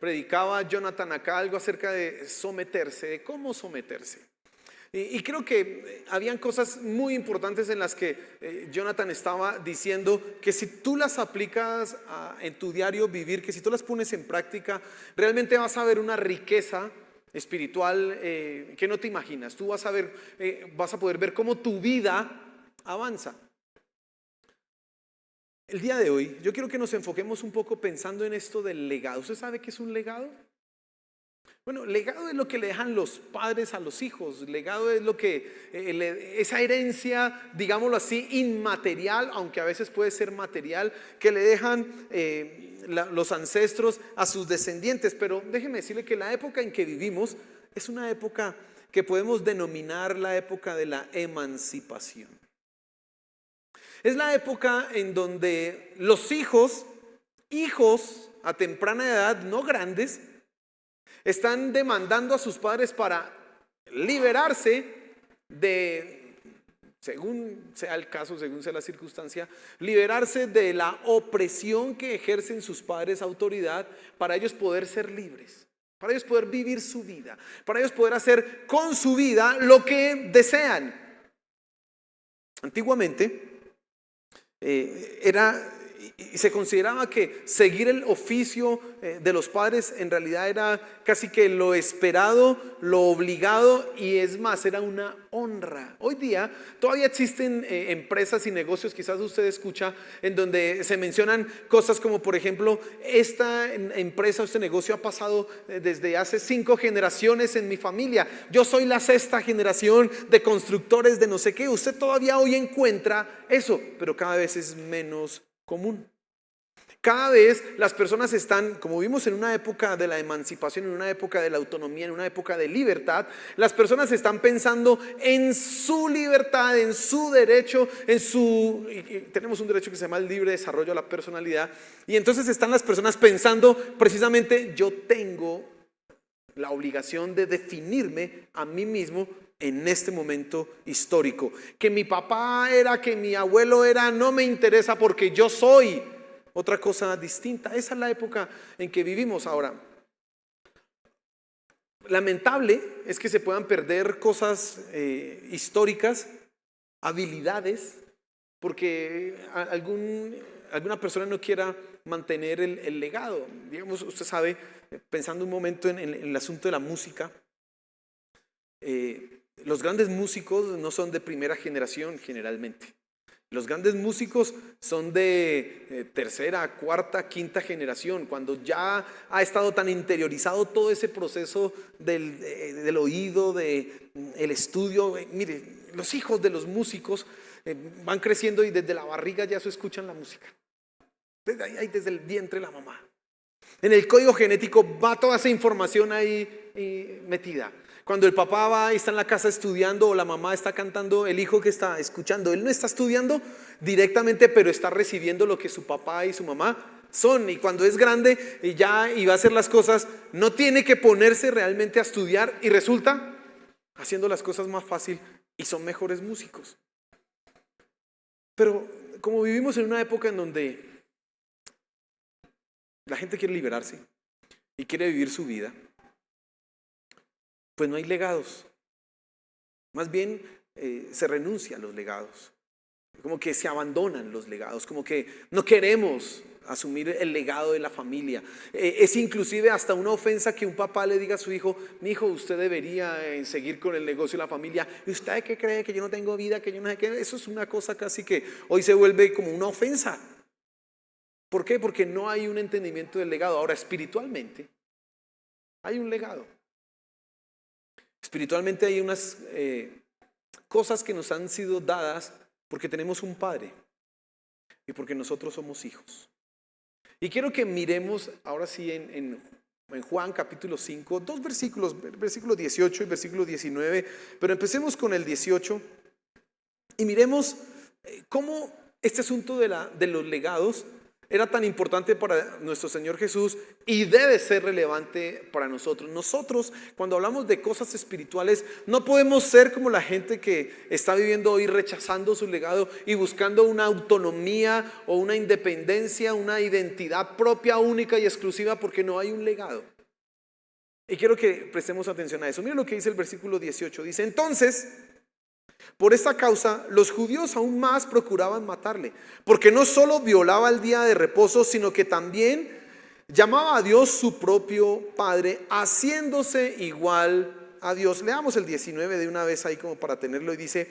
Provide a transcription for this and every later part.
predicaba Jonathan acá algo acerca de someterse, de cómo someterse. Y creo que habían cosas muy importantes en las que Jonathan estaba diciendo que si tú las aplicas en tu diario vivir, que si tú las pones en práctica, realmente vas a ver una riqueza espiritual que no te imaginas. Tú vas a poder ver cómo tu vida avanza. El día de hoy yo quiero que nos enfoquemos un poco pensando en esto del legado. ¿Usted sabe qué es un legado? Bueno, legado es lo que le dejan los padres a los hijos. Legado es lo que esa herencia, digámoslo así, inmaterial, aunque a veces puede ser material, que le dejan los ancestros a sus descendientes. Pero déjeme decirle que la época en que vivimos es una época que podemos denominar la época de la emancipación. Es la época en donde los hijos a temprana edad, no grandes, están demandando a sus padres para liberarse de, según sea el caso, según sea la circunstancia, liberarse de la opresión que ejercen sus padres autoridad para ellos poder ser libres, para ellos poder vivir su vida, para ellos poder hacer con su vida lo que desean. Antiguamente y se consideraba que seguir el oficio de los padres en realidad era casi que lo esperado, lo obligado, y es más, era una honra. Hoy día todavía existen empresas y negocios, quizás usted escucha, en donde se mencionan cosas como, por ejemplo, esta empresa, este negocio ha pasado desde hace 5 generaciones en mi familia. Yo soy la 6ª generación de constructores de no sé qué. Usted todavía hoy encuentra eso, pero cada vez es menos común. Cada vez las personas están, como vimos en una época de la emancipación, en una época de la autonomía, en una época de libertad, las personas están pensando en su libertad, en su derecho, tenemos un derecho que se llama el libre desarrollo de la personalidad, y entonces están las personas pensando precisamente: yo tengo la obligación de definirme a mí mismo en este momento histórico. Que mi papá era, que mi abuelo era, no me interesa, porque yo soy otra cosa distinta. Esa es la época en que vivimos ahora. Lamentable es que se puedan perder cosas históricas, habilidades, porque alguna persona no quiera mantener el legado. Digamos, usted sabe, pensando un momento en el asunto de la música, los grandes músicos no son de primera generación generalmente. Los grandes músicos son de tercera, cuarta, quinta generación, cuando ya ha estado tan interiorizado todo ese proceso del oído, del estudio. Mire, los hijos de los músicos van creciendo y desde la barriga ya se escuchan la música. Desde el vientre de la mamá. En el código genético va toda esa información ahí metida. Cuando el papá va y está en la casa estudiando, o la mamá está cantando, el hijo que está escuchando, él no está estudiando directamente, pero está recibiendo lo que su papá y su mamá son. Y cuando es grande y va a hacer las cosas, no tiene que ponerse realmente a estudiar, y resulta haciendo las cosas más fácil y son mejores músicos. Pero como vivimos en una época en donde la gente quiere liberarse y quiere vivir su vida, pues no hay legados. Más bien se renuncia a los legados. Como que se abandonan los legados, como que no queremos asumir el legado de la familia. Es inclusive hasta una ofensa que un papá le diga a su hijo: mi hijo, usted debería seguir con el negocio de la familia. ¿Y usted qué cree? Que yo no tengo vida, que yo no sé qué. Eso es una cosa casi que hoy se vuelve como una ofensa. ¿Por qué? Porque no hay un entendimiento del legado. Ahora, espiritualmente hay un legado. Espiritualmente hay unas cosas que nos han sido dadas porque tenemos un Padre y porque nosotros somos hijos. Y quiero que miremos ahora sí en Juan capítulo 5, 2 versículos, versículo 18 y versículo 19, pero empecemos con el 18 y miremos cómo este asunto de los legados era tan importante para nuestro Señor Jesús y debe ser relevante para nosotros. Nosotros, cuando hablamos de cosas espirituales, no podemos ser como la gente que está viviendo hoy rechazando su legado y buscando una autonomía o una independencia, una identidad propia, única y exclusiva, porque no hay un legado. Y quiero que prestemos atención a eso. Mira lo que dice el versículo 18. Dice, entonces, por esta causa, los judíos aún más procuraban matarle, porque no solo violaba el día de reposo, sino que también llamaba a Dios su propio Padre, haciéndose igual a Dios. Leamos el 19 de una vez ahí como para tenerlo. Y dice,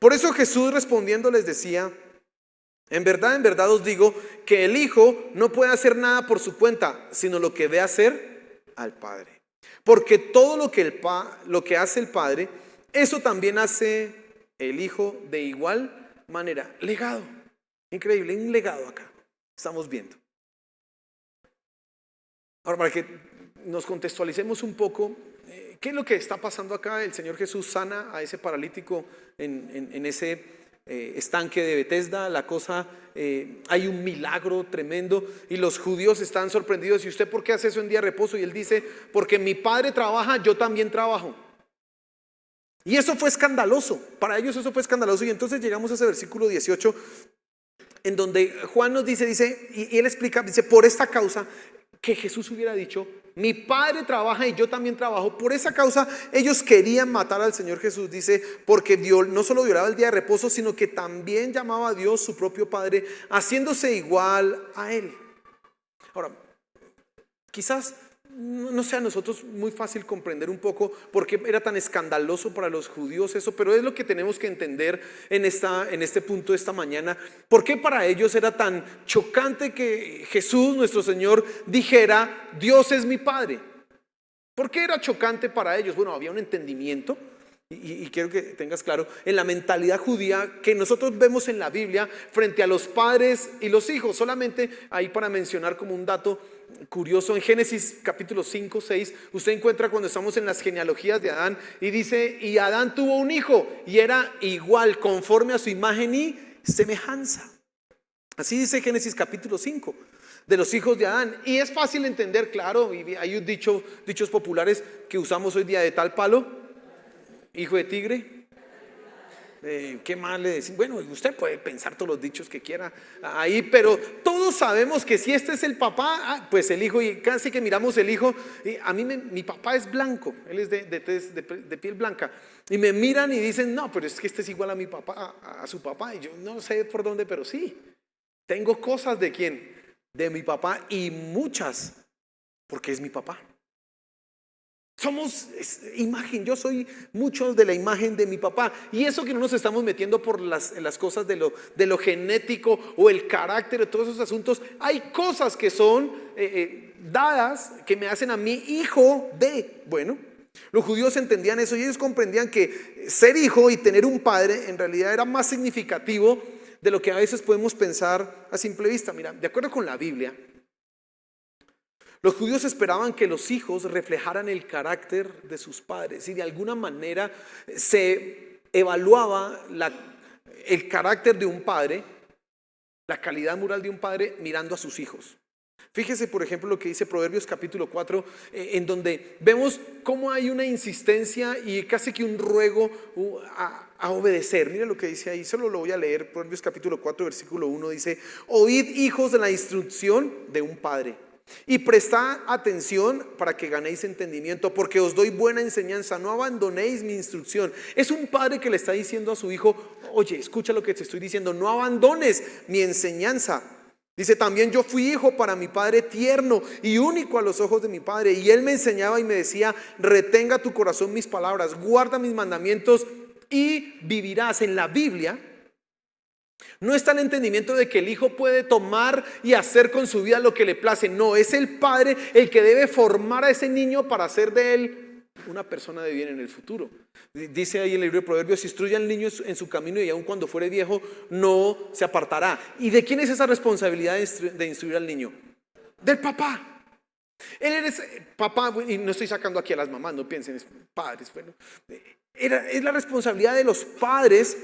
por eso Jesús respondiendo les decía, en verdad os digo que el Hijo no puede hacer nada por su cuenta, sino lo que ve hacer al Padre. Porque todo lo que hace el Padre, eso también hace el Hijo de igual manera. Legado, increíble, un legado acá, estamos viendo. Ahora, para que nos contextualicemos un poco, ¿qué es lo que está pasando acá? El Señor Jesús sana a ese paralítico en ese estanque de Betesda. La cosa, hay un milagro tremendo y los judíos están sorprendidos. ¿Y usted por qué hace eso en día de reposo? Y él dice, porque mi Padre trabaja, yo también trabajo. Y eso fue escandaloso, para ellos eso fue escandaloso. Y entonces llegamos a ese versículo 18 en donde Juan nos dice, y él explica, dice, por esta causa que Jesús hubiera dicho, mi Padre trabaja y yo también trabajo. Por esa causa ellos querían matar al Señor Jesús, dice, porque no solo violaba el día de reposo, sino que también llamaba a Dios su propio Padre, haciéndose igual a Él. Ahora, quizás no sea a nosotros muy fácil comprender un poco por qué era tan escandaloso para los judíos eso, pero es lo que tenemos que entender en este punto de esta mañana. ¿Por qué para ellos era tan chocante que Jesús, nuestro Señor, dijera, Dios es mi Padre? ¿Por qué era chocante para ellos? Bueno, había un entendimiento. Y quiero que tengas claro, en la mentalidad judía que nosotros vemos en la Biblia frente a los padres y los hijos. Solamente ahí para mencionar como un dato curioso, en Génesis capítulo 5, 6, usted encuentra cuando estamos en las genealogías de Adán y dice, y Adán tuvo un hijo y era igual, conforme a su imagen y semejanza. Así dice Génesis capítulo 5. De los hijos de Adán. Y es fácil entender, claro, y hay dichos populares que usamos hoy día, de tal palo hijo de tigre. ¿Qué más le decimos? Bueno, usted puede pensar todos los dichos que quiera ahí, pero todos sabemos que si este es el papá, pues el hijo, y casi que miramos el hijo, y a mí mi papá es blanco, él es de piel blanca, y me miran y dicen, no, pero es que este es igual a mi papá, a su papá, y yo no sé por dónde, pero sí, tengo cosas de quién, de mi papá, y muchas, porque es mi papá. Somos imagen, yo soy mucho de la imagen de mi papá. Y eso que no nos estamos metiendo por las cosas de lo genético o el carácter de todos esos asuntos. Hay cosas que son dadas que me hacen a mí hijo de. Bueno, los judíos entendían eso y ellos comprendían que ser hijo y tener un padre en realidad era más significativo de lo que a veces podemos pensar a simple vista. Mira, de acuerdo con la Biblia, los judíos esperaban que los hijos reflejaran el carácter de sus padres y de alguna manera se evaluaba el carácter de un padre, la calidad moral de un padre mirando a sus hijos. Fíjese por ejemplo lo que dice Proverbios capítulo 4, en donde vemos cómo hay una insistencia y casi que un ruego a obedecer. Mira lo que dice ahí, solo lo voy a leer. Proverbios capítulo 4 versículo 1 dice, oíd hijos de la instrucción de un padre y prestad atención para que ganéis entendimiento, porque os doy buena enseñanza, no abandonéis mi instrucción. Es un padre que le está diciendo a su hijo, oye, escucha lo que te estoy diciendo, no abandones mi enseñanza. Dice también, yo fui hijo para mi padre tierno y único a los ojos de mi padre, y él me enseñaba y me decía, retenga tu corazón mis palabras, guarda mis mandamientos y vivirás. En la Biblia no está el entendimiento de que el hijo puede tomar y hacer con su vida lo que le place. No, es el padre el que debe formar a ese niño para hacer de él una persona de bien en el futuro. Dice ahí en el libro de Proverbios, instruye al niño en su camino y aun cuando fuere viejo no se apartará. ¿Y de quién es esa responsabilidad de instruir al niño? Del papá. Él es papá, y no estoy sacando aquí a las mamás, no piensen, es padres. Bueno, es la responsabilidad de los padres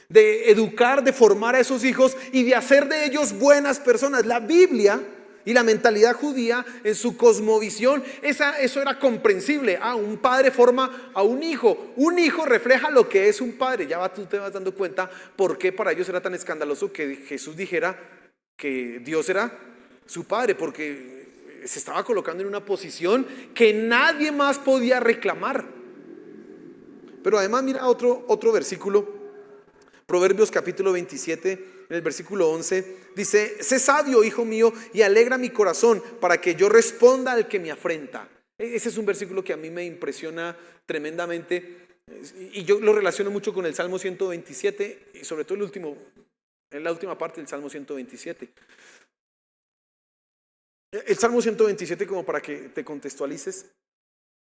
de educar, de formar a esos hijos y de hacer de ellos buenas personas. La Biblia y la mentalidad judía en su cosmovisión, eso era comprensible. Un padre forma a un hijo refleja lo que es un padre. Tú te vas dando cuenta por qué para ellos era tan escandaloso que Jesús dijera que Dios era su padre, porque se estaba colocando en una posición que nadie más podía reclamar. Pero además mira otro versículo, Proverbios capítulo 27, en el versículo 11, dice: sé sabio, hijo mío, y alegra mi corazón para que yo responda al que me afrenta. Ese es un versículo que a mí me impresiona tremendamente, y yo lo relaciono mucho con el Salmo 127 y sobre todo en la última parte del Salmo 127. El Salmo 127, como para que te contextualices,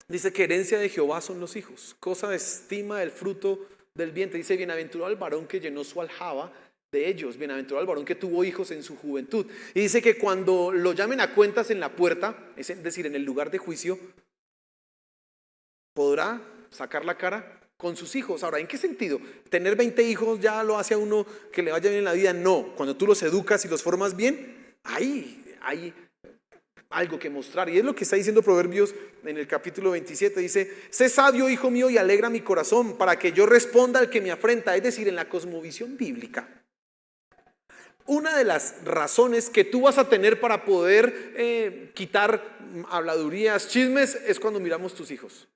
dice que herencia de Jehová son los hijos, cosa de estima el fruto del vientre. Dice: bienaventurado el varón que llenó su aljaba de ellos, bienaventurado el varón que tuvo hijos en su juventud. Y dice que cuando lo llamen a cuentas en la puerta, es decir, en el lugar de juicio, podrá sacar la cara con sus hijos. Ahora, ¿en qué sentido? ¿Tener 20 hijos ya lo hace a uno que le vaya bien en la vida? No, cuando tú los educas y los formas bien, ahí hay algo que mostrar. Y es lo que está diciendo Proverbios en el capítulo 27. Dice: sé sabio, hijo mío, y alegra mi corazón para que yo responda al que me afrenta. Es decir, en la cosmovisión bíblica, una de las razones que tú vas a tener para poder quitar habladurías, chismes, es cuando miramos tus hijos.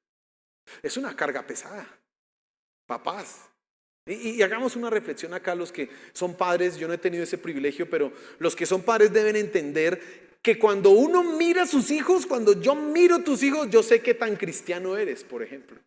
Es una carga pesada, papás. Y hagamos una reflexión acá, los que son padres. Yo no he tenido ese privilegio, pero los que son padres deben entender que cuando uno mira a sus hijos, cuando yo miro tus hijos, yo sé qué tan cristiano eres, por ejemplo.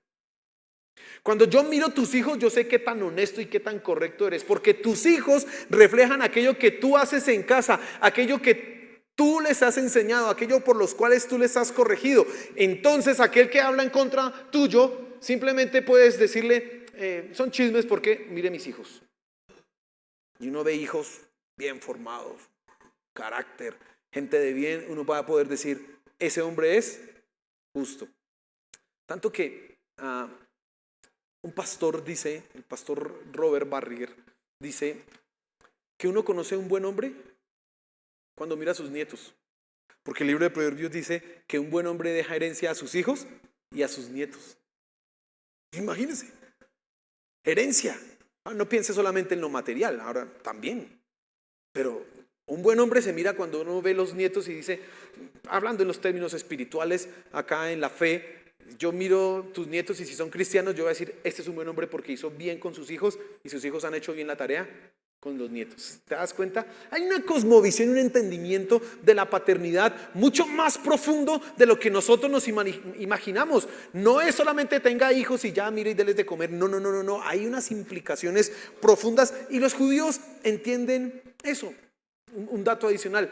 Cuando yo miro tus hijos, yo sé qué tan honesto y qué tan correcto eres, porque tus hijos reflejan aquello que tú haces en casa, aquello que tú les has enseñado, aquello por los cuales tú les has corregido. Entonces, aquel que habla en contra tuyo, simplemente puedes decirle: son chismes porque mire mis hijos. Y uno ve hijos bien formados, carácter, gente de bien. Uno va a poder decir: ese hombre es justo. Tanto que un pastor dice, el pastor Robert Barriger, dice que uno conoce a un buen hombre cuando mira a sus nietos. Porque el libro de Proverbios dice que un buen hombre deja herencia a sus hijos y a sus nietos. Imagínense, herencia. No piense solamente en lo material, ahora también. Pero un buen hombre se mira cuando uno ve los nietos y dice, hablando en los términos espirituales, acá en la fe, yo miro tus nietos y si son cristianos, yo voy a decir: este es un buen hombre porque hizo bien con sus hijos y sus hijos han hecho bien la tarea con los nietos. ¿Te das cuenta? Hay una cosmovisión, un entendimiento de la paternidad mucho más profundo de lo que nosotros nos imaginamos. No es solamente tenga hijos y ya mire y déles de comer. No. Hay unas implicaciones profundas y los judíos entienden eso. Un dato adicional.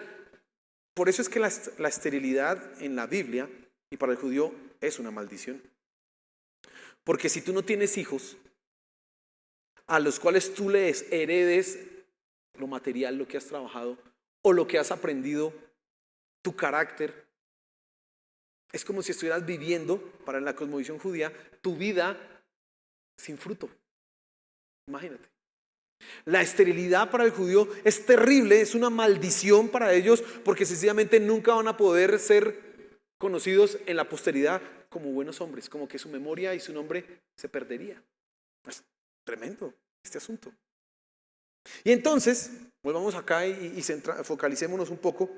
Por eso es que la esterilidad en la Biblia y para el judío es una maldición. Porque si tú no tienes hijos a los cuales tú les heredes lo material, lo que has trabajado o lo que has aprendido, tu carácter, es como si estuvieras viviendo, para la cosmovisión judía, tu vida sin fruto. Imagínate. La esterilidad para el judío es terrible, es una maldición para ellos, porque sencillamente nunca van a poder ser conocidos en la posteridad como buenos hombres, como que su memoria y su nombre se perdería. Es tremendo este asunto. Y entonces, volvamos acá y focalicémonos un poco.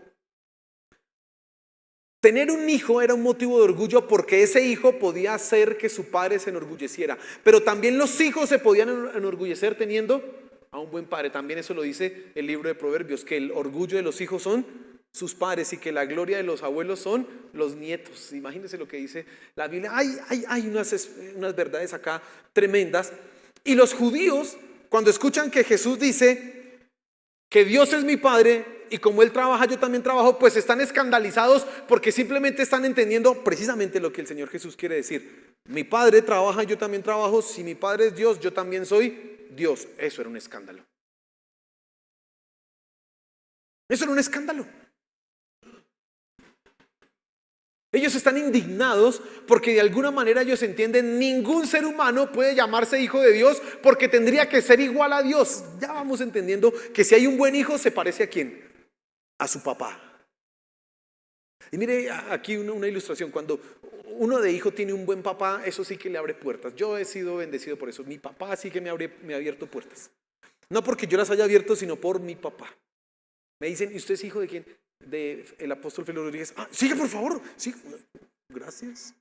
Tener un hijo era un motivo de orgullo porque ese hijo podía hacer que su padre se enorgulleciera, pero también los hijos se podían enorgullecer teniendo a un buen padre. También eso lo dice el libro de Proverbios, que el orgullo de los hijos son sus padres y que la gloria de los abuelos son los nietos. Imagínense lo que dice la Biblia. Hay unas verdades acá tremendas. Y los judíos, cuando escuchan que Jesús dice que Dios es mi padre y como Él trabaja yo también trabajo, pues están escandalizados porque simplemente están entendiendo precisamente lo que el Señor Jesús quiere decir. Mi padre trabaja, yo también trabajo. Si mi padre es Dios, yo también soy Dios. Eso era un escándalo. Eso era un escándalo. Ellos están indignados porque de alguna manera ellos entienden: ningún ser humano puede llamarse hijo de Dios porque tendría que ser igual a Dios. Ya vamos entendiendo que si hay un buen hijo, se parece ¿a quién? A su papá. Y mire aquí una ilustración. Cuando uno de hijo tiene un buen papá, eso sí que le abre puertas. Yo he sido bendecido por eso. Mi papá sí que me ha abierto puertas. No porque yo las haya abierto, sino por mi papá. Me dicen: ¿y usted es hijo de quién? del apóstol Félix Rodríguez. Sigue, por favor. Sí, gracias.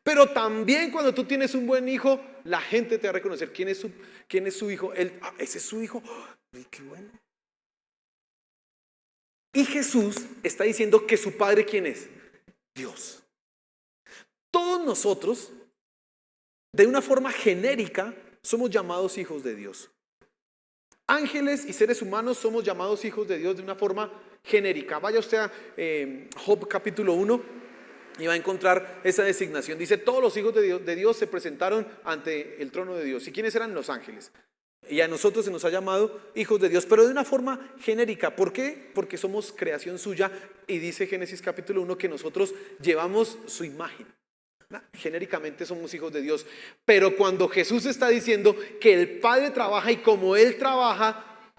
Pero también cuando tú tienes un buen hijo, la gente te va a reconocer quién es su hijo. Ese es su hijo. Ay, qué bueno. Y Jesús está diciendo que su padre, ¿quién es? Dios. Todos nosotros, de una forma genérica, somos llamados hijos de Dios. Ángeles y seres humanos somos llamados hijos de Dios de una forma genérica. Vaya usted a Job capítulo 1 y va a encontrar esa designación. Dice, todos los hijos de Dios se presentaron ante el trono de Dios. ¿Y quiénes eran? Los ángeles. Y a nosotros se nos ha llamado hijos de Dios, pero de una forma genérica. ¿Por qué? Porque somos creación suya, y dice Génesis capítulo 1 que nosotros llevamos su imagen. Genéricamente somos hijos de Dios, pero cuando Jesús está diciendo que el Padre trabaja y como Él trabaja,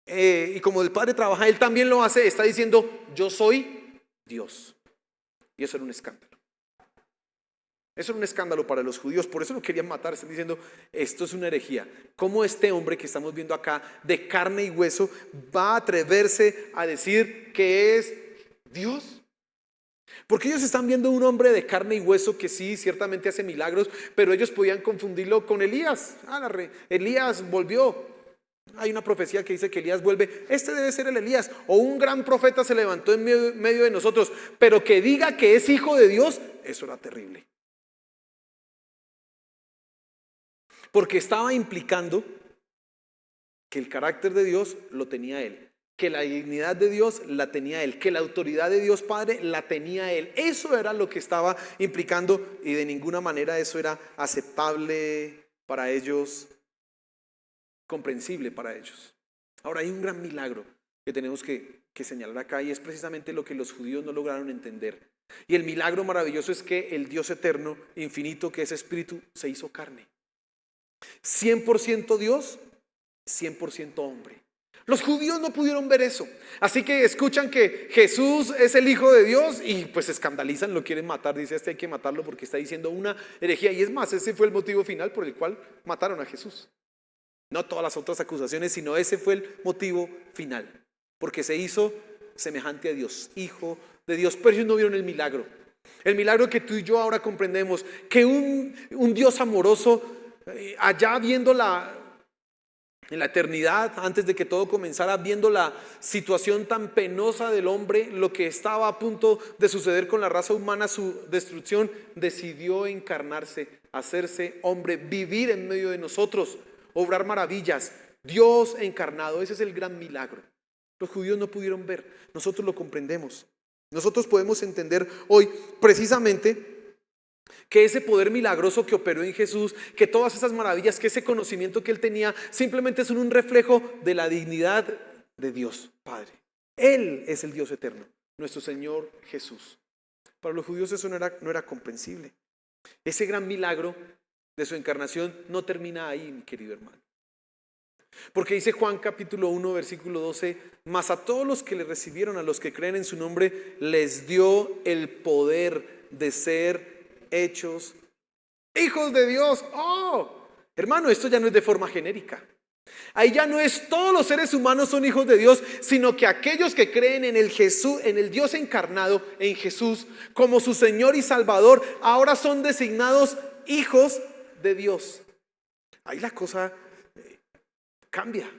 y como el Padre trabaja, Él también lo hace, está diciendo yo soy Dios. Y eso era un escándalo. Eso era un escándalo para los judíos, por eso lo querían matar. Están diciendo, esto es una herejía. ¿Cómo este hombre que estamos viendo acá, de carne y hueso, va a atreverse a decir que es Dios? Porque ellos están viendo un hombre de carne y hueso que sí, ciertamente hace milagros, pero ellos podían confundirlo con Elías. Elías volvió. Hay una profecía que dice que Elías vuelve. Este debe ser el Elías. O un gran profeta se levantó en medio de nosotros, pero que diga que es hijo de Dios, eso era terrible. Porque estaba implicando que el carácter de Dios lo tenía él, que la dignidad de Dios la tenía él, que la autoridad de Dios Padre la tenía él. Eso era lo que estaba implicando, y de ninguna manera eso era aceptable para ellos, comprensible para ellos. Ahora hay un gran milagro que tenemos que señalar acá, y es precisamente lo que los judíos no lograron entender. Y el milagro maravilloso es que el Dios eterno, infinito, que es Espíritu, se hizo carne. 100% Dios, 100% hombre. Los judíos no pudieron ver eso, así que escuchan que Jesús es el Hijo de Dios y pues se escandalizan, lo quieren matar. Dice, hay que matarlo porque está diciendo una herejía. Y es más, ese fue el motivo final por el cual mataron a Jesús. No todas las otras acusaciones, sino ese fue el motivo final, porque se hizo semejante a Dios, Hijo de Dios. Pero ellos no vieron el milagro. El milagro que tú y yo ahora comprendemos, que un Dios amoroso, allá viendo en la eternidad, antes de que todo comenzara, viendo la situación tan penosa del hombre, lo que estaba a punto de suceder con la raza humana, su destrucción, decidió encarnarse, hacerse hombre, vivir en medio de nosotros, obrar maravillas. Dios encarnado, ese es el gran milagro. Los judíos no pudieron ver, nosotros lo comprendemos. Nosotros podemos entender hoy precisamente que ese poder milagroso que operó en Jesús, que todas esas maravillas, que ese conocimiento que él tenía, simplemente son un reflejo de la dignidad de Dios Padre. Él es el Dios eterno, nuestro Señor Jesús. Para los judíos eso no era comprensible. Ese gran milagro de su encarnación no termina ahí, mi querido hermano. Porque dice Juan capítulo 1 versículo 12, mas a todos los que le recibieron, a los que creen en su nombre, les dio el poder de ser hechos hijos de Dios. Hermano, esto ya no es de forma genérica. Ahí ya no es todos los seres humanos son hijos de Dios, sino que aquellos que creen en el Jesús, en el Dios encarnado, en Jesús, como su Señor y Salvador, ahora son designados hijos de Dios. Ahí la cosa cambia.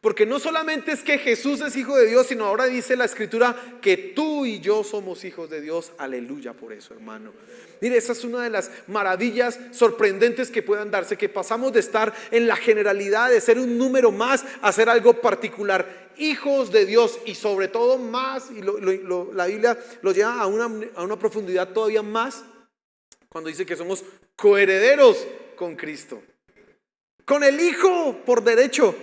Porque no solamente es que Jesús es hijo de Dios, sino ahora dice la Escritura que tú y yo somos hijos de Dios. Aleluya por eso, hermano. Mire, esa es una de las maravillas sorprendentes que puedan darse, que pasamos de estar en la generalidad, de ser un número más, a ser algo particular. Hijos de Dios, y sobre todo más, y la Biblia lo lleva a una profundidad todavía más, cuando dice que somos coherederos con Cristo, con el Hijo por derecho.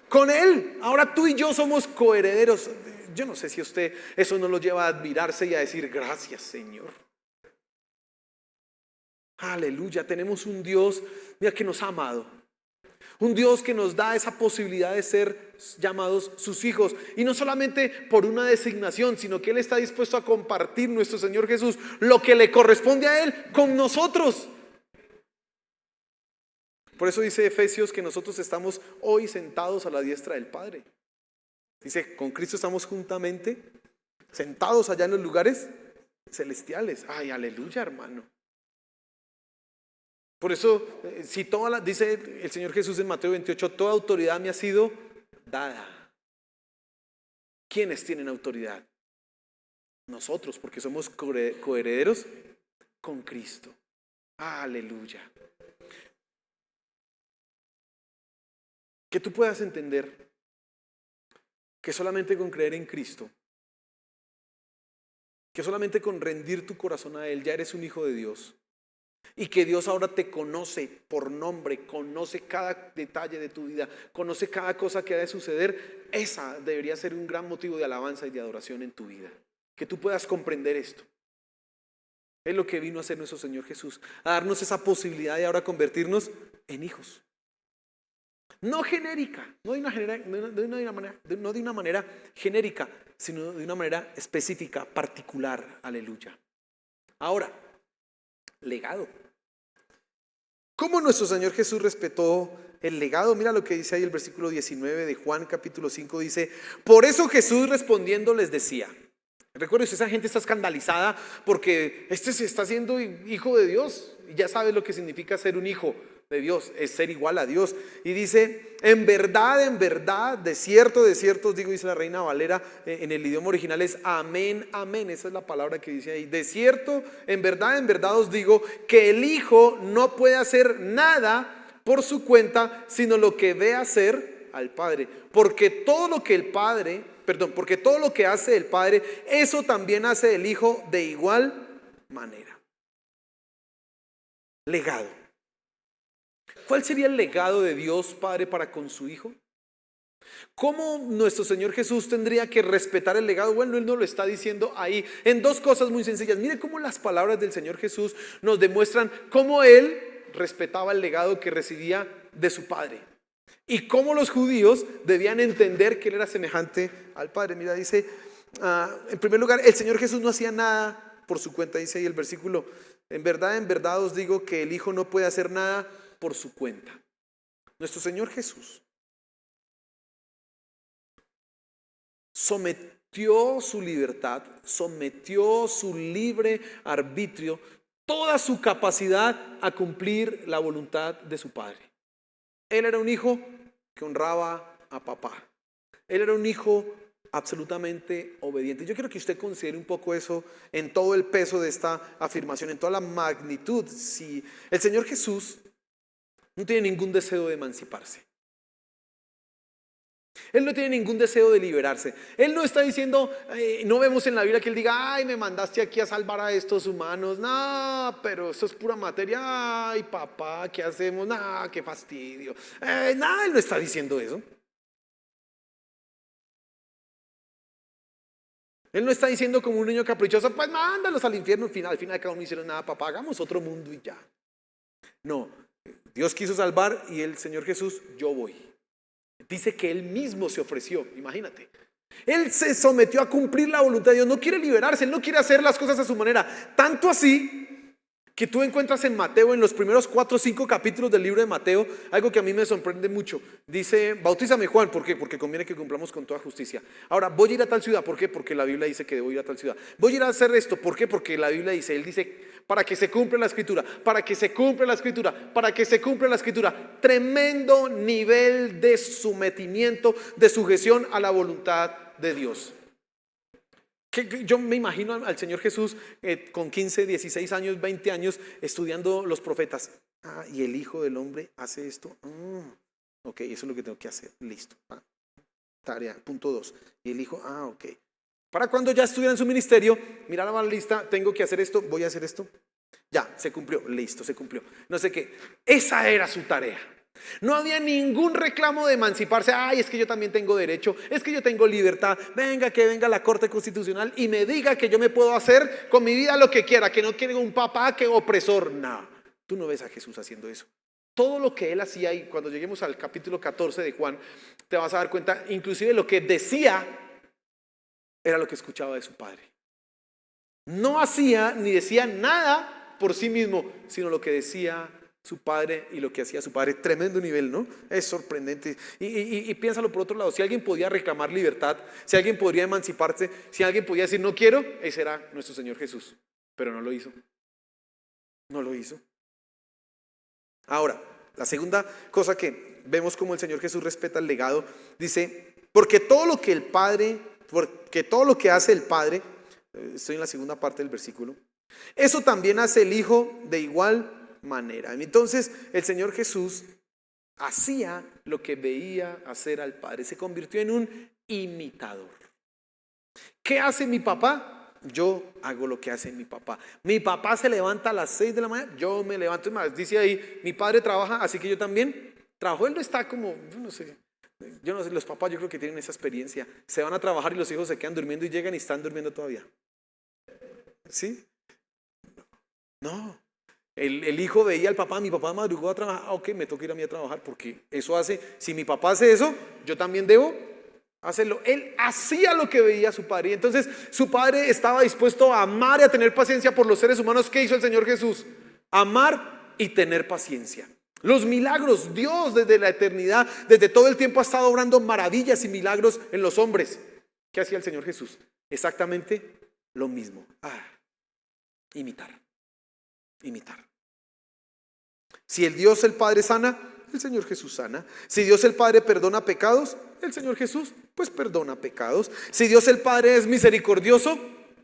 Con Él, ahora tú y yo somos coherederos. Yo no sé si usted eso no lo lleva a admirarse y a decir gracias, Señor. Aleluya, tenemos un Dios, mira, que nos ha amado. Un Dios que nos da esa posibilidad de ser llamados sus hijos. Y no solamente por una designación, sino que Él está dispuesto a compartir, nuestro Señor Jesús, lo que le corresponde a Él con nosotros. Por eso dice Efesios que nosotros estamos hoy sentados a la diestra del Padre. Dice, con Cristo estamos juntamente sentados allá en los lugares celestiales. Ay, aleluya, hermano. Por eso, si dice el Señor Jesús en Mateo 28, toda autoridad me ha sido dada. ¿Quiénes tienen autoridad? Nosotros, porque somos coherederos con Cristo. Aleluya. Que tú puedas entender que solamente con creer en Cristo, que solamente con rendir tu corazón a Él, ya eres un hijo de Dios. Y que Dios ahora te conoce por nombre, conoce cada detalle de tu vida, conoce cada cosa que ha de suceder. Esa debería ser un gran motivo de alabanza y de adoración en tu vida. Que tú puedas comprender esto. Es lo que vino a hacer nuestro Señor Jesús, a darnos esa posibilidad de ahora convertirnos en hijos. No genérica, no de una manera genérica, sino de una manera específica, particular. Aleluya. Ahora, legado. ¿Cómo nuestro Señor Jesús respetó el legado? Mira lo que dice ahí el versículo 19 de Juan capítulo 5, dice, por eso Jesús respondiendo les decía. Recuerden, esa gente está escandalizada porque se está haciendo hijo de Dios y ya sabe lo que significa ser un hijo de Dios, es ser igual a Dios. Y dice, en verdad, de cierto os digo, dice la Reina Valera, en el idioma original es amén, amén. Esa es la palabra que dice ahí. De cierto, en verdad os digo que el Hijo no puede hacer nada por su cuenta, sino lo que ve hacer al Padre. Porque todo lo que hace el Padre, eso también hace el Hijo de igual manera. Legado. ¿Cuál sería el legado de Dios Padre para con su Hijo? ¿Cómo nuestro Señor Jesús tendría que respetar el legado? Bueno, Él nos lo está diciendo ahí en dos cosas muy sencillas. Mire cómo las palabras del Señor Jesús nos demuestran cómo Él respetaba el legado que recibía de su Padre y cómo los judíos debían entender que Él era semejante al Padre. Mira, dice, en primer lugar, el Señor Jesús no hacía nada por su cuenta. Dice ahí el versículo, en verdad os digo que el Hijo no puede hacer nada por su cuenta. Nuestro Señor Jesús sometió su libertad, sometió su libre arbitrio, toda su capacidad a cumplir la voluntad de su Padre. Él era un hijo que honraba a papá. Él era un hijo absolutamente obediente. Yo quiero que usted considere un poco eso en todo el peso de esta afirmación, en toda la magnitud. Si el Señor Jesús no tiene ningún deseo de emanciparse. Él no tiene ningún deseo de liberarse. Él no está diciendo, no vemos en la Biblia que Él diga, ay, me mandaste aquí a salvar a estos humanos. No, pero eso es pura materia. Ay, papá, ¿qué hacemos? No, qué fastidio. Nada, Él no está diciendo eso. Él no está diciendo como un niño caprichoso, pues mándalos al infierno. Al final cada uno no hicieron nada, papá, hagamos otro mundo y ya. No, Dios quiso salvar y el Señor Jesús, yo voy. Dice que Él mismo se ofreció, imagínate. Él se sometió a cumplir la voluntad de Dios, no quiere liberarse, Él no quiere hacer las cosas a su manera. Tanto así que tú encuentras en Mateo, en los primeros 4 o 5 capítulos del libro de Mateo, algo que a mí me sorprende mucho. Dice, bautízame Juan, ¿por qué? Porque conviene que cumplamos con toda justicia. Ahora, voy a ir a tal ciudad, ¿por qué? Porque la Biblia dice que debo ir a tal ciudad. Voy a ir a hacer esto, ¿por qué? Porque la Biblia dice, Él dice, para que se cumpla la escritura, para que se cumpla la escritura, para que se cumpla la escritura. Tremendo nivel de sometimiento, de sujeción a la voluntad de Dios. Que yo me imagino al Señor Jesús con 15, 16 años, 20 años estudiando los profetas. Y el Hijo del Hombre hace esto. Ok, eso es lo que tengo que hacer. Listo. Tarea, punto 2. Y el Hijo, ok. Para cuando ya estuviera en su ministerio, miraba la lista, tengo que hacer esto, voy a hacer esto. Ya, se cumplió, listo, se cumplió. No sé qué. Esa era su tarea. No había ningún reclamo de emanciparse. Ay, es que yo también tengo derecho, es que yo tengo libertad. Venga, que venga la Corte Constitucional y me diga que yo me puedo hacer con mi vida lo que quiera, que no quiero un papá que opresor. No, tú no ves a Jesús haciendo eso. Todo lo que Él hacía, y cuando lleguemos al capítulo 14 de Juan, te vas a dar cuenta, inclusive lo que decía era lo que escuchaba de su Padre. No hacía ni decía nada por sí mismo, sino lo que decía su padre y lo que hacía su padre, tremendo nivel, ¿no? Es sorprendente. Y piénsalo por otro lado, si alguien podía reclamar libertad, si alguien podría emanciparse, si alguien podía decir no quiero, ese era nuestro Señor Jesús, pero no lo hizo, no lo hizo. Ahora, la segunda cosa que vemos como el Señor Jesús respeta el legado, dice, porque todo lo que hace el Padre, estoy en la segunda parte del versículo, eso también hace el Hijo de igual manera. Entonces, el Señor Jesús hacía lo que veía hacer al Padre, se convirtió en un imitador. ¿Qué hace mi papá? Yo hago lo que hace mi papá. Mi papá se levanta a las 6 de la mañana, yo me levanto. Más, dice ahí, mi padre trabaja, así que yo también trabajo. Él no está como, yo no sé, los papás yo creo que tienen esa experiencia. Se van a trabajar y los hijos se quedan durmiendo y llegan y están durmiendo todavía. ¿Sí? No. El hijo veía al papá, mi papá madrugó a trabajar, ok, me toca ir a mí a trabajar, porque eso hace, si mi papá hace eso, yo también debo hacerlo. Él hacía lo que veía su padre. Y entonces su padre estaba dispuesto a amar y a tener paciencia por los seres humanos. ¿Qué hizo el Señor Jesús? Amar y tener paciencia. Los milagros, Dios desde la eternidad, desde todo el tiempo ha estado obrando maravillas y milagros en los hombres. ¿Qué hacía el Señor Jesús? Exactamente lo mismo. Imitar. Si el Dios el Padre sana, el Señor Jesús sana. Si Dios el Padre perdona pecados, el Señor Jesús pues perdona pecados. Si Dios el Padre es misericordioso,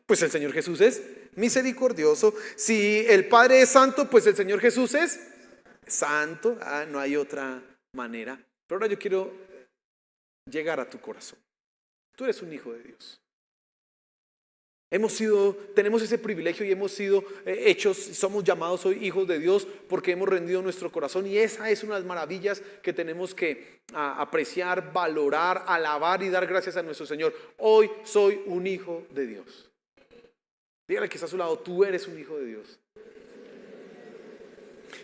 pues el Señor Jesús es misericordioso. Si el Padre es santo, pues el Señor Jesús es santo. No hay otra manera. Pero ahora yo quiero llegar a tu corazón. Tú eres un hijo de Dios. Tenemos ese privilegio y hemos sido hechos, somos llamados hoy hijos de Dios porque hemos rendido nuestro corazón, y esa es una de las maravillas que tenemos que apreciar, valorar, alabar y dar gracias a nuestro Señor. Hoy soy un hijo de Dios. Dígale que está a su lado, tú eres un hijo de Dios.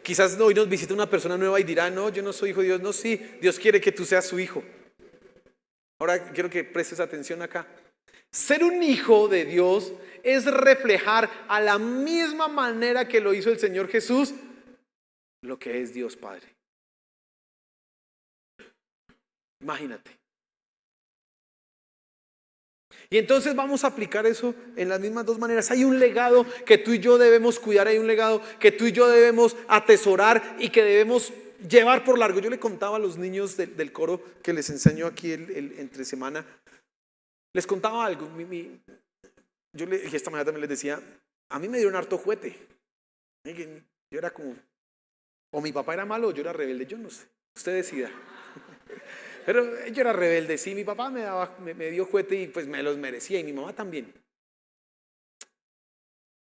Quizás hoy nos visita una persona nueva y dirá, no, yo no soy hijo de Dios. No, sí, Dios quiere que tú seas su hijo. Ahora quiero que prestes atención acá. Ser un hijo de Dios es reflejar a la misma manera que lo hizo el Señor Jesús lo que es Dios Padre. Imagínate. Y entonces vamos a aplicar eso en las mismas dos maneras. Hay un legado que tú y yo debemos cuidar, hay un legado que tú y yo debemos atesorar y que debemos llevar por largo. Yo le contaba a los niños del coro que les enseño aquí entre semana. Les contaba algo. Esta mañana también les decía, a mí me dieron harto juguete. Yo era como, o mi papá era malo o yo era rebelde, yo no sé, usted decida. Pero yo era rebelde, sí, mi papá me dio juguete y pues me los merecía, y mi mamá también.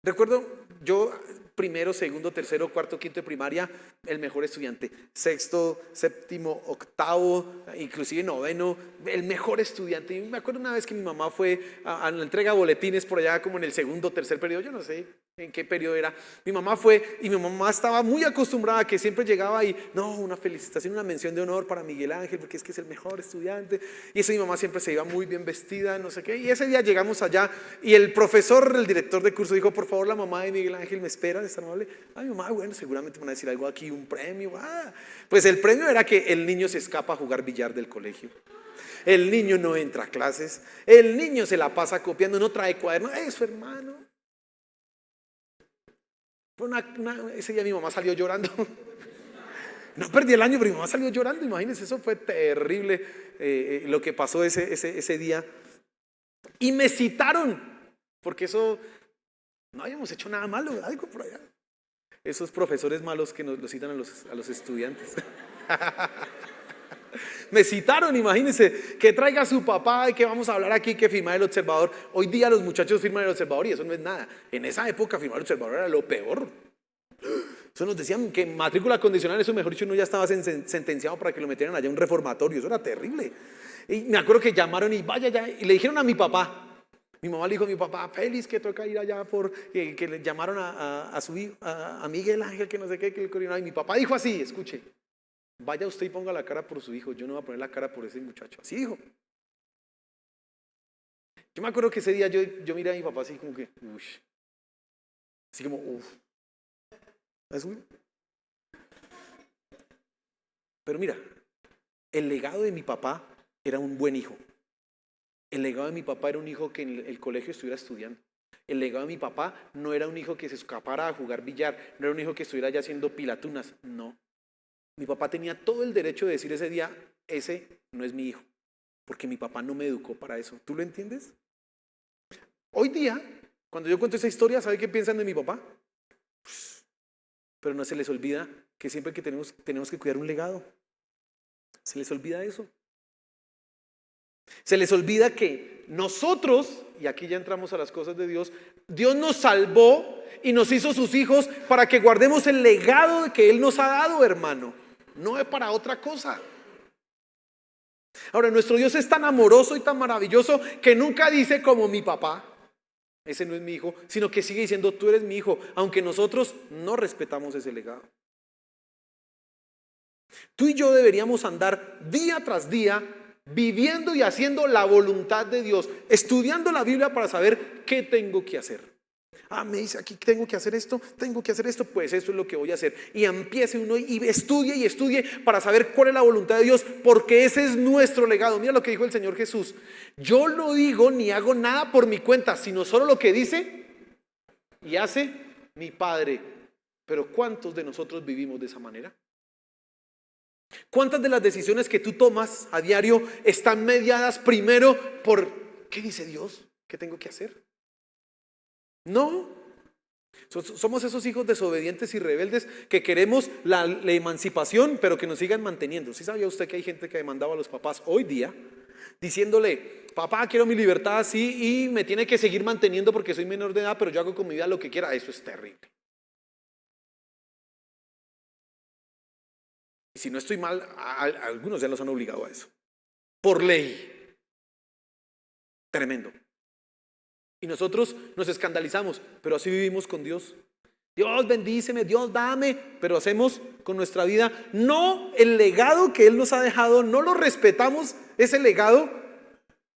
Recuerdo yo primero, segundo, tercero, cuarto, quinto de primaria, el mejor estudiante. Sexto, séptimo, octavo, inclusive noveno, el mejor estudiante. Y me acuerdo una vez que mi mamá fue a la entrega de boletines por allá como en el segundo, tercer periodo, yo no sé en qué periodo era. Mi mamá fue y mi mamá estaba muy acostumbrada a que siempre llegaba y no, una felicitación, una mención de honor para Miguel Ángel porque es que es el mejor estudiante. Y eso mi mamá siempre se iba muy bien vestida, no sé qué. Y ese día llegamos allá y el profesor, el director de curso dijo, por favor, la mamá de Miguel Ángel me espera, es tan amable. Mi mamá, bueno, seguramente van a decir algo aquí, un premio. Pues el premio era que el niño se escapa a jugar billar del colegio. El niño no entra a clases. El niño se la pasa copiando, no trae cuaderno. Eso, hermano. Ese día mi mamá salió llorando. No perdí el año, pero mi mamá salió llorando. Imagínense, eso fue terrible lo que pasó ese día. Y me citaron, porque eso no habíamos hecho nada malo, algo por allá. Esos profesores malos que nos lo citan a los estudiantes. Me citaron, imagínense, que traiga a su papá y que vamos a hablar aquí, que firmar el Observador. Hoy día los muchachos firman el Observador y eso no es nada. En esa época firmar el Observador era lo peor. Eso nos decían que matrícula condicional, eso mejor dicho, uno ya estaba sentenciado para que lo metieran allá en un reformatorio. Eso era terrible. Y me acuerdo que llamaron y vaya ya, y le dijeron a mi papá. Mi mamá le dijo a mi papá, feliz que toca ir allá que le llamaron a su hijo, a Miguel Ángel, que no sé qué, que el coordinador. Y mi papá dijo así, escuche, vaya usted y ponga la cara por su hijo, yo no voy a poner la cara por ese muchacho. Así dijo. Yo me acuerdo que ese día yo miré a mi papá así como que, así como, Pero mira, el legado de mi papá era un buen hijo. El legado de mi papá era un hijo que en el colegio estuviera estudiando. El legado de mi papá no era un hijo que se escapara a jugar billar, no era un hijo que estuviera ya haciendo pilatunas, no. Mi papá tenía todo el derecho de decir ese día, ese no es mi hijo, porque mi papá no me educó para eso. ¿Tú lo entiendes? Hoy día, cuando yo cuento esa historia, ¿sabe qué piensan de mi papá? Pero no se les olvida que siempre que tenemos que cuidar un legado. Se les olvida eso. Se les olvida que nosotros, y aquí ya entramos a las cosas de Dios, Dios nos salvó y nos hizo sus hijos para que guardemos el legado que Él nos ha dado, hermano. No es para otra cosa. Ahora, nuestro Dios es tan amoroso y tan maravilloso que nunca dice como mi papá, ese no es mi hijo, sino que sigue diciendo tú eres mi hijo, aunque nosotros no respetamos ese legado. Tú y yo deberíamos andar día tras día viviendo y haciendo la voluntad de Dios, estudiando la Biblia para saber qué tengo que hacer. Me dice aquí tengo que hacer esto, pues eso es lo que voy a hacer. Y empiece uno y estudie para saber cuál es la voluntad de Dios, porque ese es nuestro legado. Mira lo que dijo el Señor Jesús: yo no digo ni hago nada por mi cuenta, sino solo lo que dice y hace mi Padre. Pero ¿cuántos de nosotros vivimos de esa manera? ¿Cuántas de las decisiones que tú tomas a diario están mediadas primero por qué dice Dios que tengo que hacer? No. Somos esos hijos desobedientes y rebeldes que queremos la emancipación, pero que nos sigan manteniendo. ¿Sí sabía usted que hay gente que demandaba a los papás hoy día diciéndole: papá, quiero mi libertad así y me tiene que seguir manteniendo porque soy menor de edad, pero yo hago con mi vida lo que quiera? Eso es terrible. Y si no estoy mal, algunos ya los han obligado a eso, por ley. Tremendo. Y nosotros nos escandalizamos, pero así vivimos con Dios. Dios bendíceme, Dios dame, pero hacemos con nuestra vida no el legado que Él nos ha dejado, no lo respetamos ese legado,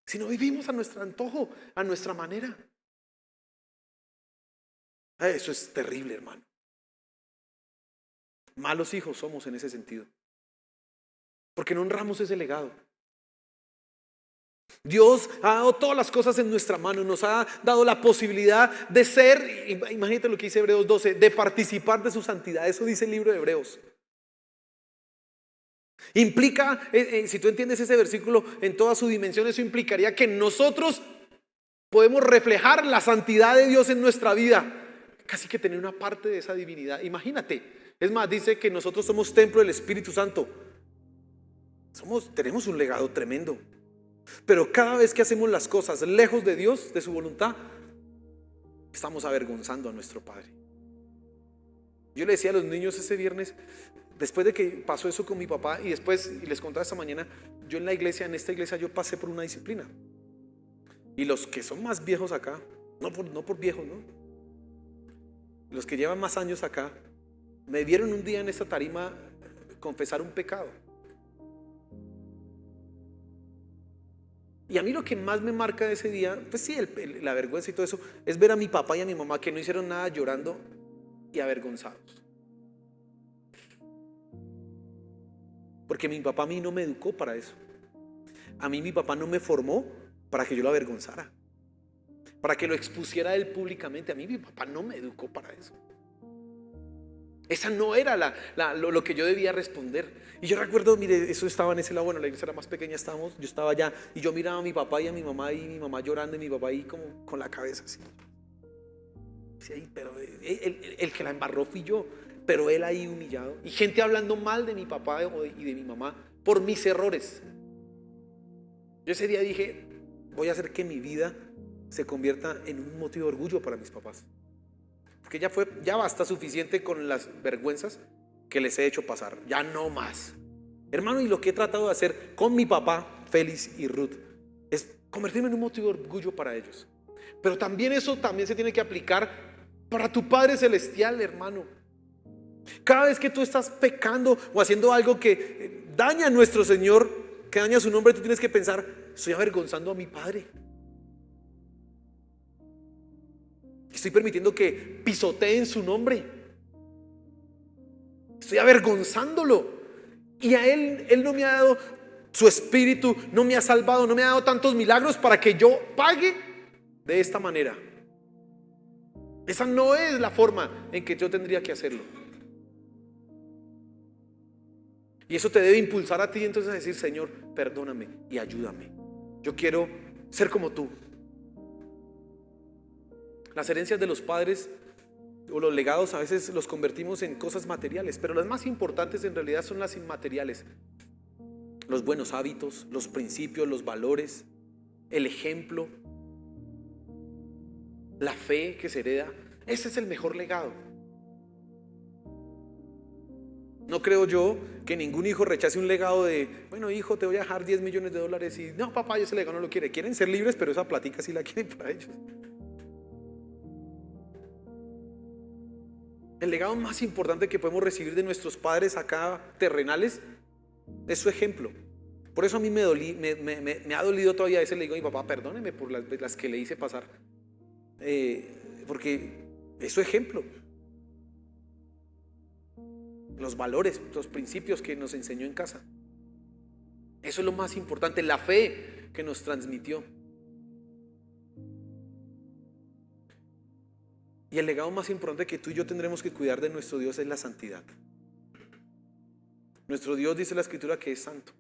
sino vivimos a nuestro antojo, a nuestra manera. Eso es terrible, hermano. Malos hijos somos en ese sentido, porque no honramos ese legado. Dios ha dado todas las cosas en nuestra mano, nos ha dado la posibilidad de ser, imagínate lo que dice Hebreos 12, de participar de su santidad. Eso dice el libro de Hebreos. Implica, si tú entiendes ese versículo en toda su dimensión, eso implicaría que nosotros podemos reflejar la santidad de Dios en nuestra vida, casi que tener una parte de esa divinidad. Imagínate, es más, dice que nosotros somos templo del Espíritu Santo. Tenemos un legado tremendo. Pero cada vez que hacemos las cosas lejos de Dios, de su voluntad, estamos avergonzando a nuestro Padre. Yo le decía a los niños ese viernes, después de que pasó eso con mi papá, y después, y les contaba esta mañana, yo en esta iglesia yo pasé por una disciplina. Y los que son más viejos acá, no por viejos, ¿no? Los que llevan más años acá, me vieron un día en esta tarima confesar un pecado. Y a mí lo que más me marca de ese día, pues sí, la vergüenza y todo eso, es ver a mi papá y a mi mamá que no hicieron nada, llorando y avergonzados. Porque mi papá a mí no me educó para eso. A mí mi papá no me formó para que yo lo avergonzara, para que lo expusiera a él públicamente. A mí mi papá no me educó para eso. Esa no era lo que yo debía responder. Y yo recuerdo, mire, eso estaba en ese lado, bueno, la iglesia era más pequeña, yo estaba allá y yo miraba a mi papá y a mi mamá, y mi mamá llorando y mi papá ahí como con la cabeza así. Sí, pero el que la embarró fui yo, pero él ahí humillado. Y gente hablando mal de mi papá y de mi mamá por mis errores. Yo ese día dije, voy a hacer que mi vida se convierta en un motivo de orgullo para mis papás. Porque ya basta suficiente con las vergüenzas que les he hecho pasar. Ya no más. Hermano, y lo que he tratado de hacer con mi papá, Félix y Ruth, es convertirme en un motivo de orgullo para ellos. Pero también eso también se tiene que aplicar para tu Padre Celestial, hermano. Cada vez que tú estás pecando o haciendo algo que daña a nuestro Señor, que daña su nombre, tú tienes que pensar, estoy avergonzando a mi Padre. Estoy permitiendo que pisoteen su nombre. Estoy avergonzándolo. Y a Él no me ha dado su espíritu, no me ha salvado, no me ha dado tantos milagros para que yo pague de esta manera. Esa no es la forma en que yo tendría que hacerlo. Y eso te debe impulsar a ti entonces a decir: Señor, perdóname y ayúdame. Yo quiero ser como tú. Las herencias de los padres o los legados a veces los convertimos en cosas materiales, pero las más importantes en realidad son las inmateriales. Los buenos hábitos, los principios, los valores, el ejemplo, la fe que se hereda. Ese es el mejor legado. No creo yo que ningún hijo rechace un legado de: bueno, hijo, te voy a dejar 10 millones de dólares y no, papá, ese legado no lo quiere. Quieren ser libres, pero esa platica sí la quieren para ellos. El legado más importante que podemos recibir de nuestros padres acá terrenales es su ejemplo. Por eso a mí me ha dolido todavía. A veces le digo a mi papá: perdóneme por las que le hice pasar, porque es su ejemplo. Los valores, los principios que nos enseñó en casa. Eso es lo más importante. La fe que nos transmitió. Y el legado más importante que tú y yo tendremos que cuidar de nuestro Dios es la santidad. Nuestro Dios, dice la Escritura, que es santo.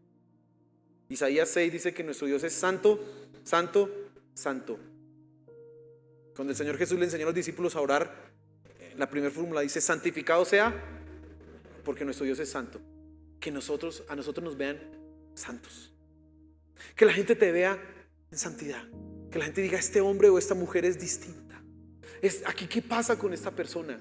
Isaías 6 dice que nuestro Dios es santo, santo, santo. Cuando el Señor Jesús le enseñó a los discípulos a orar, la primera fórmula dice: santificado sea, porque nuestro Dios es santo. Que a nosotros nos vean santos. Que la gente te vea en santidad. Que la gente diga: este hombre o esta mujer es distinta. Aquí, ¿qué pasa con esta persona?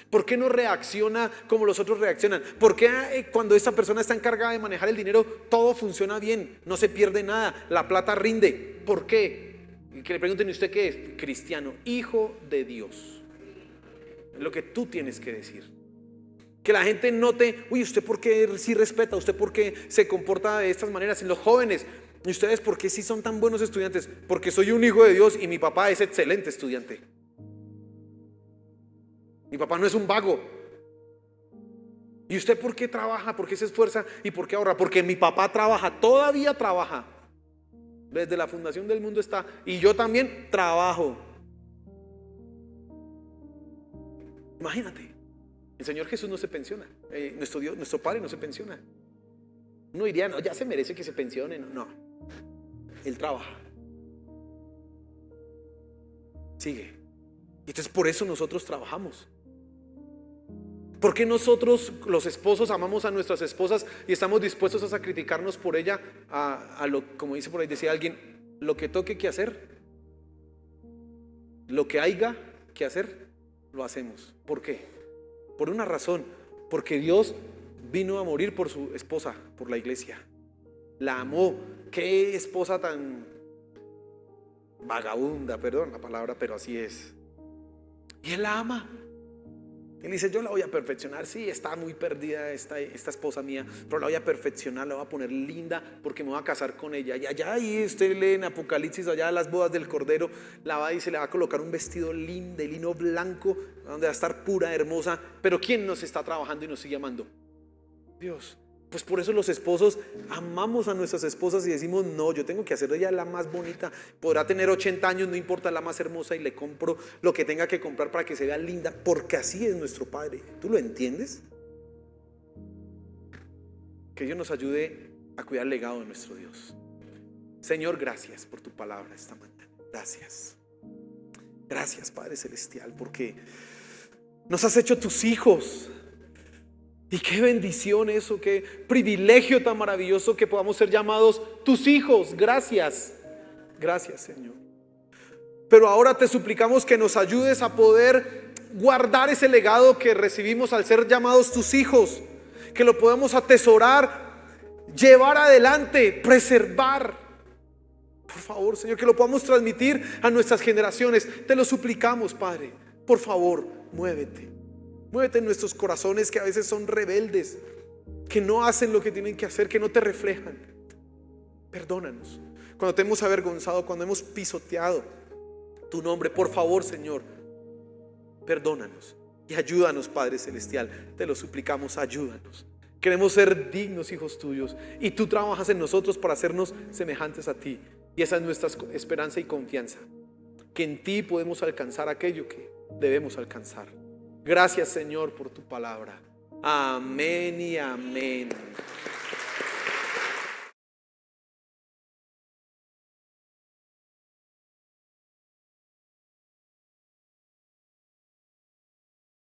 ¿Por qué no reacciona como los otros reaccionan? ¿Por qué cuando esta persona está encargada de manejar el dinero todo funciona bien? No se pierde nada, la plata rinde. ¿Por qué? Y que le pregunten: ¿y usted qué es? Cristiano, hijo de Dios. Es lo que tú tienes que decir. Que la gente note: uy, ¿usted por qué sí respeta? ¿Usted por qué se comporta de estas maneras? En los jóvenes: ¿y ustedes por qué sí son tan buenos estudiantes? Porque soy un hijo de Dios y mi papá es excelente estudiante. Mi papá no es un vago. ¿Y usted por qué trabaja? ¿Por qué se esfuerza? ¿Y por qué ahorra? Porque mi papá trabaja, todavía trabaja. Desde la fundación del mundo está. Y yo también trabajo. Imagínate. El Señor Jesús no se pensiona. Nuestro Dios, nuestro Padre no se pensiona. Uno diría: no, ya se merece que se pensione. No. Él trabaja. Sigue. Y entonces por eso nosotros trabajamos. ¿Por qué nosotros los esposos amamos a nuestras esposas y estamos dispuestos a sacrificarnos por ella a lo, como dice por ahí, decía alguien, lo que toque que hacer, lo que haya que hacer, lo hacemos? ¿Por qué? Por una razón: porque Dios vino a morir por su esposa, por la iglesia. La amó. Qué esposa tan vagabunda, perdón la palabra, pero así es. Y Él la ama. Él dice: yo la voy a perfeccionar. Sí, está muy perdida esta esposa mía, pero la voy a perfeccionar, la voy a poner linda porque me voy a casar con ella. Y allá, ahí usted lee en Apocalipsis, allá las bodas del Cordero, la va y se le va a colocar un vestido lindo, de lino blanco, donde va a estar pura, hermosa. Pero ¿quién nos está trabajando y nos sigue amando? Dios. Pues por eso los esposos amamos a nuestras esposas y decimos: no, yo tengo que hacer de ella la más bonita. Podrá tener 80 años, no importa, la más hermosa, y le compro lo que tenga que comprar para que se vea linda, porque así es nuestro Padre. ¿Tú lo entiendes? Que Dios nos ayude a cuidar el legado de nuestro Dios. Señor, gracias por tu palabra esta mañana. Gracias. Gracias, Padre Celestial, porque nos has hecho tus hijos. Y qué bendición eso, qué privilegio tan maravilloso que podamos ser llamados tus hijos. Gracias, gracias, Señor. Pero ahora te suplicamos que nos ayudes a poder guardar ese legado que recibimos al ser llamados tus hijos, que lo podamos atesorar, llevar adelante, preservar. Por favor, Señor, que lo podamos transmitir a nuestras generaciones. Te lo suplicamos, Padre. Por favor, muévete. Muévete en nuestros corazones que a veces son rebeldes, que no hacen lo que tienen que hacer, que no te reflejan. Perdónanos cuando te hemos avergonzado, cuando hemos pisoteado tu nombre. Por favor, Señor, perdónanos y ayúdanos, Padre Celestial. Te lo suplicamos, ayúdanos. Queremos ser dignos hijos tuyos y tú trabajas en nosotros para hacernos semejantes a ti. Y esa es nuestra esperanza y confianza, que en ti podemos alcanzar aquello que debemos alcanzar. Gracias, Señor, por tu palabra. Amén y amén.